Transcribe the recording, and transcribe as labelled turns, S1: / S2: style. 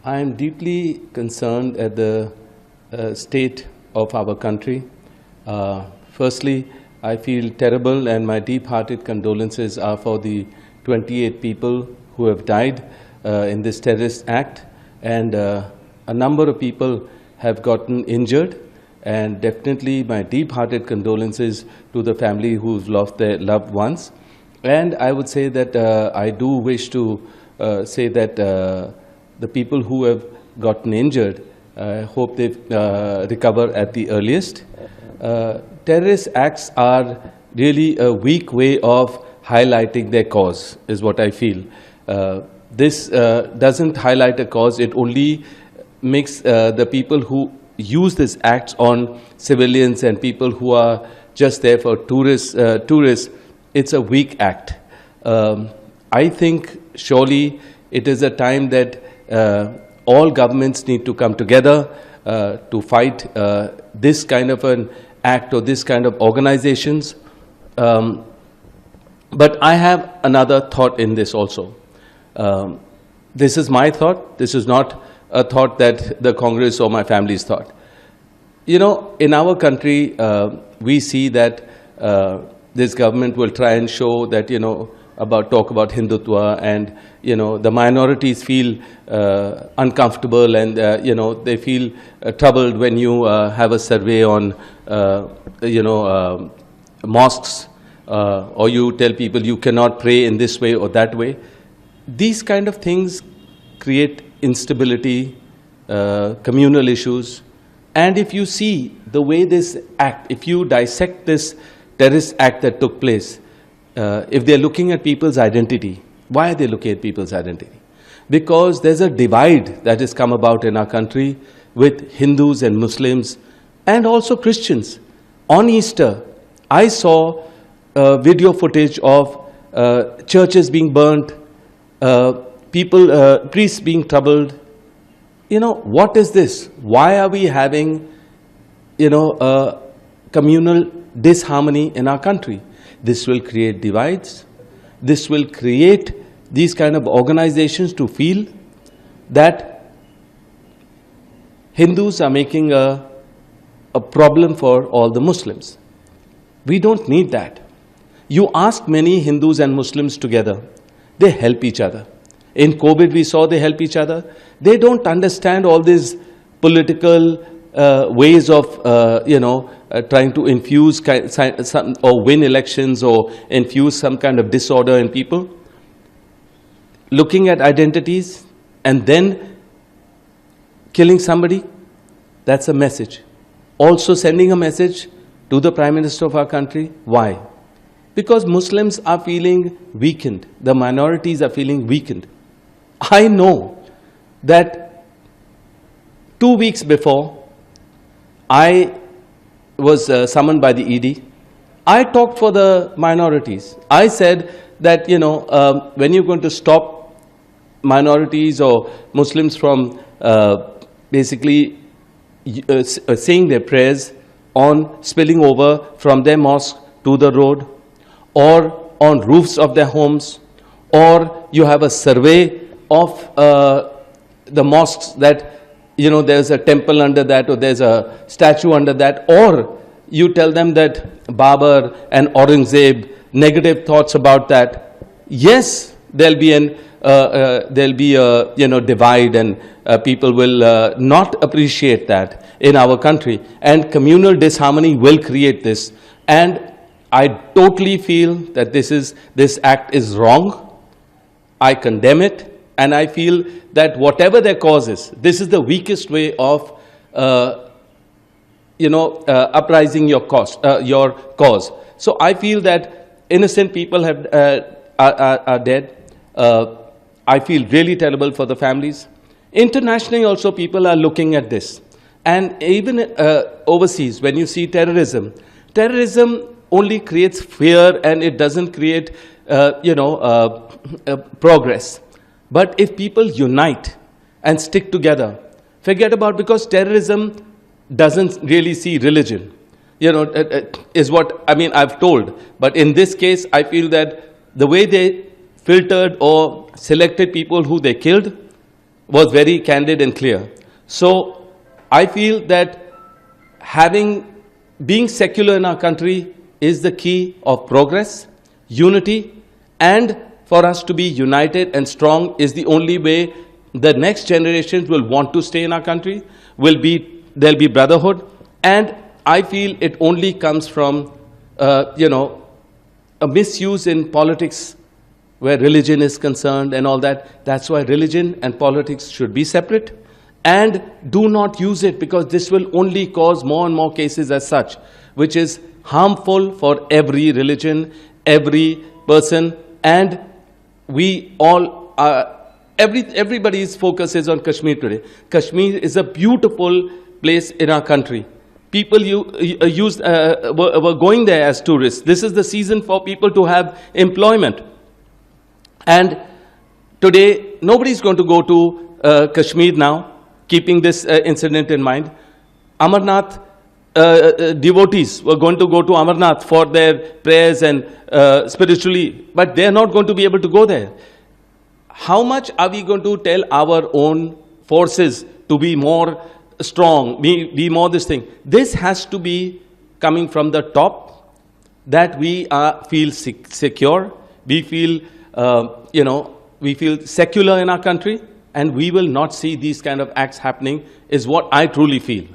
S1: I am deeply concerned at the state of our country. Firstly, I feel terrible, and my deep-hearted condolences are for the 28 people who have died in this terrorist act, and a number of people have gotten injured, and definitely my deep-hearted condolences to the family who've lost their loved ones. And I would say that I do wish to say that the people who have gotten injured, I hope they recover at the earliest. Terrorist acts are really a weak way of highlighting their cause, is what I feel. This doesn't highlight a cause, it only makes the people who use these acts on civilians and people who are just there for tourists, it's a weak act. I think surely it is a time that all governments need to come together to fight this kind of an act or this kind of organizations. But I have another thought in this also. This is my thought. This is not a thought that the Congress or my family's thought. You know, in our country, we see that this government will try and show that, you know, talk about Hindutva, and, you know, the minorities feel uncomfortable, and, you know, they feel troubled when you have a survey on, mosques, or you tell people you cannot pray in this way or that way. These kind of things create instability, communal issues. And if you see the way this act, if you dissect this terrorist act that took place, if they're looking at people's identity, why are they looking at people's identity? Because there's a divide that has come about in our country with Hindus and Muslims and also Christians. On Easter, I saw video footage of churches being burnt, priests being troubled. You know, what is this? Why are we having, you know, communal disharmony in our country? This will create divides. This will create these kind of organizations to feel that Hindus are making a problem for all the Muslims. We don't need that. You ask many Hindus and Muslims together, they help each other. In COVID, we saw they help each other. They don't understand all these political ways of, trying to infuse some, or win elections, or infuse some kind of disorder in people. Looking at identities and then killing somebody, that's a message. Also sending a message to the Prime Minister of our country. Why? Because Muslims are feeling weakened. The minorities are feeling weakened. I know that 2 weeks before, I was summoned by the ED. I talked for the minorities. I said that, you know, when you're going to stop minorities or Muslims from basically saying their prayers on spilling over from their mosque to the road, or on roofs of their homes, or you have a survey of the mosques that, you know, there's a temple under that, or there's a statue under that, or you tell them that Babar and Aurangzeb, negative thoughts about that. Yes, there'll be a divide, and people will not appreciate that in our country, and communal disharmony will create this. And I totally feel that this act is wrong. I condemn it. And I feel that whatever their cause is, this is the weakest way of, uprising your cause. So I feel that innocent people are dead. I feel really terrible for the families. Internationally also, people are looking at this. And even overseas, when you see terrorism only creates fear, and it doesn't create, progress. But if people unite and stick together, forget about, because terrorism doesn't really see religion, is what, I mean, I've told. But in this case, I feel that the way they filtered or selected people who they killed was very candid and clear. So I feel that being secular in our country is the key of progress, unity, and for us to be united and strong is the only way the next generations will want to stay in our country, there'll be brotherhood, and I feel it only comes from, a misuse in politics where religion is concerned and all that. That's why religion and politics should be separate. And do not use it, because this will only cause more and more cases as such, which is harmful for every religion, every person, and we all everybody's focus is on Kashmir today. Kashmir is a beautiful place in our country. People were going there as tourists. This is the season for people to have employment. And today, nobody's going to go to Kashmir now, keeping this incident in mind. Amarnath devotees were going to go to Amarnath for their prayers and spiritually, but they're not going to be able to go there. How much are we going to tell our own forces to be more strong, be more this thing? This has to be coming from the top, that we feel secure, we feel, we feel secular in our country, and we will not see these kind of acts happening, is what I truly feel.